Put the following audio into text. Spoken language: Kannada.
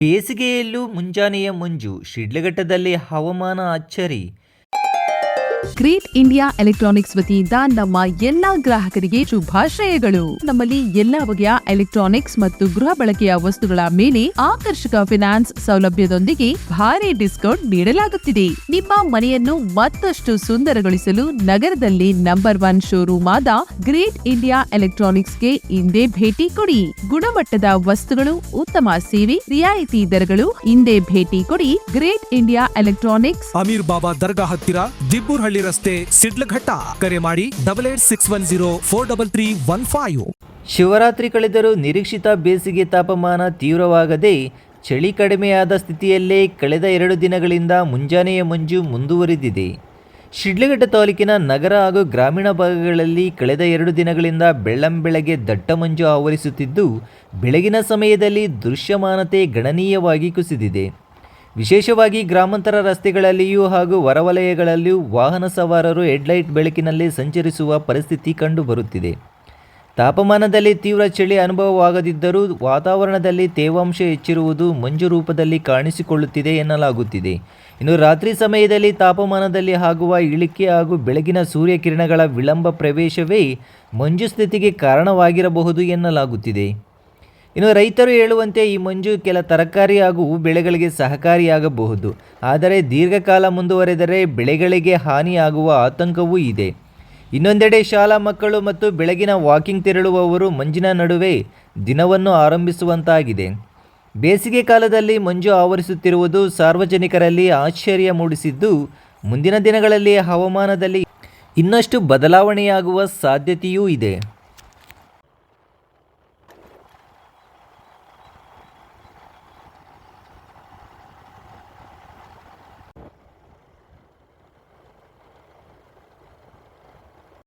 ಬೇಸಿಗೆಯಲ್ಲೂ ಮುಂಜಾನೆಯ ಮಂಜು, ಶಿಡ್ಲಘಟ್ಟದಲ್ಲಿ ಹವಾಮಾನ ಅಚ್ಚರಿ. ಗ್ರೇಟ್ ಇಂಡಿಯಾ ಎಲೆಕ್ಟ್ರಾನಿಕ್ಸ್ ವತಿಯಿಂದ ನಮ್ಮ ಎಲ್ಲಾ ಗ್ರಾಹಕರಿಗೆ ಶುಭಾಶಯಗಳು. ನಮ್ಮಲ್ಲಿ ಎಲ್ಲಾ ಬಗೆಯ ಎಲೆಕ್ಟ್ರಾನಿಕ್ಸ್ ಮತ್ತು ಗೃಹ ಬಳಕೆಯ ವಸ್ತುಗಳ ಮೇಲೆ ಆಕರ್ಷಕ ಫಿನಾನ್ಸ್ ಸೌಲಭ್ಯದೊಂದಿಗೆ ಭಾರಿ ಡಿಸ್ಕೌಂಟ್ ನೀಡಲಾಗುತ್ತಿದೆ. ನಿಮ್ಮ ಮನೆಯನ್ನು ಮತ್ತಷ್ಟು ಸುಂದರಗೊಳಿಸಲು ನಗರದಲ್ಲಿ ನಂಬರ್ 1 ಶೋರೂಮ್ ಆದ ಗ್ರೇಟ್ ಇಂಡಿಯಾ ಎಲೆಕ್ಟ್ರಾನಿಕ್ಸ್ಗೆ ಇಂದೇ ಭೇಟಿ ಕೊಡಿ. ಗುಣಮಟ್ಟದ ವಸ್ತುಗಳು, ಉತ್ತಮ ಸೇವೆ, ರಿಯಾಯಿತಿ ದರಗಳು. ಇಂದೇ ಭೇಟಿ ಕೊಡಿ. ಗ್ರೇಟ್ ಇಂಡಿಯಾ ಎಲೆಕ್ಟ್ರಾನಿಕ್ಸ್, ಅಮೀರ್ ಬಾಬಾ ದರ್ಗಾ ಹತ್ತಿರ, ದಿಬ್ಬೂರ್ಹಳ್ಳಿ ರಸ್ತೆ, ಶಿಡ್ಲಘಟ್ಟ. ಕರೆ ಮಾಡಿ 8861043315. ಶಿವರಾತ್ರಿ ಕಳೆದರೂ ನಿರೀಕ್ಷಿತ ಬೇಸಿಗೆ ತಾಪಮಾನ ತೀವ್ರವಾಗದೆ ಚಳಿ ಕಡಿಮೆಯಾದ ಸ್ಥಿತಿಯಲ್ಲೇ ಕಳೆದ 2 ದಿನಗಳಿಂದ ಮುಂಜಾನೆಯ ಮಂಜು ಮುಂದುವರಿದಿದೆ. ಶಿಡ್ಲಘಟ್ಟ ತಾಲೂಕಿನ ನಗರ ಹಾಗೂ ಗ್ರಾಮೀಣ ಭಾಗಗಳಲ್ಲಿ ಕಳೆದ 2 ದಿನಗಳಿಂದ ಬೆಳ್ಳಂಬೆಳಗ್ಗೆ ದಟ್ಟ ಮಂಜು ಆವರಿಸುತ್ತಿದ್ದು, ಬೆಳಗಿನ ಸಮಯದಲ್ಲಿ ದೃಶ್ಯಮಾನತೆ ಗಣನೀಯವಾಗಿ ಕುಸಿದಿದೆ. ವಿಶೇಷವಾಗಿ ಗ್ರಾಮಾಂತರ ರಸ್ತೆಗಳಲ್ಲಿಯೂ ಹಾಗೂ ಹೊರವಲಯಗಳಲ್ಲಿಯೂ ವಾಹನ ಸವಾರರು ಹೆಡ್ಲೈಟ್ ಬೆಳಕಿನಲ್ಲಿ ಸಂಚರಿಸುವ ಪರಿಸ್ಥಿತಿ ಕಂಡುಬರುತ್ತಿದೆ. ತಾಪಮಾನದಲ್ಲಿ ತೀವ್ರ ಚಳಿ ಅನುಭವವಾಗದಿದ್ದರೂ ವಾತಾವರಣದಲ್ಲಿ ತೇವಾಂಶ ಹೆಚ್ಚಿರುವುದು ಮಂಜು ರೂಪದಲ್ಲಿ ಕಾಣಿಸಿಕೊಳ್ಳುತ್ತಿದೆ ಎನ್ನಲಾಗುತ್ತಿದೆ. ಇನ್ನು ರಾತ್ರಿ ಸಮಯದಲ್ಲಿ ತಾಪಮಾನದಲ್ಲಿ ಆಗುವ ಇಳಿಕೆ ಹಾಗೂ ಬೆಳಗಿನ ಸೂರ್ಯಕಿರಣಗಳ ವಿಳಂಬ ಪ್ರವೇಶವೇ ಮಂಜು ಸ್ಥಿತಿಗೆ ಕಾರಣವಾಗಿರಬಹುದು ಎನ್ನಲಾಗುತ್ತಿದೆ. ಇನ್ನು ರೈತರು ಹೇಳುವಂತೆ ಈ ಮಂಜು ಕೆಲ ತರಕಾರಿ ಹಾಗೂ ಹೂ ಬೆಳೆಗಳಿಗೆ ಸಹಕಾರಿಯಾಗಬಹುದು. ಆದರೆ ದೀರ್ಘಕಾಲ ಮುಂದುವರೆದರೆ ಬೆಳೆಗಳಿಗೆ ಹಾನಿಯಾಗುವ ಆತಂಕವೂ ಇದೆ. ಇನ್ನೊಂದೆಡೆ ಶಾಲಾ ಮಕ್ಕಳು ಮತ್ತು ಬೆಳಗಿನ ವಾಕಿಂಗ್ ತೆರಳುವವರು ಮಂಜಿನ ನಡುವೆ ದಿನವನ್ನು ಆರಂಭಿಸುವಂತಾಗಿದೆ. ಬೇಸಿಗೆ ಕಾಲದಲ್ಲಿ ಮಂಜು ಆವರಿಸುತ್ತಿರುವುದು ಸಾರ್ವಜನಿಕರಲ್ಲಿ ಆಶ್ಚರ್ಯ ಮೂಡಿಸಿದ್ದು, ಮುಂದಿನ ದಿನಗಳಲ್ಲಿ ಹವಾಮಾನದಲ್ಲಿ ಇನ್ನಷ್ಟು ಬದಲಾವಣೆಯಾಗುವ ಸಾಧ್ಯತೆಯೂ ಇದೆ.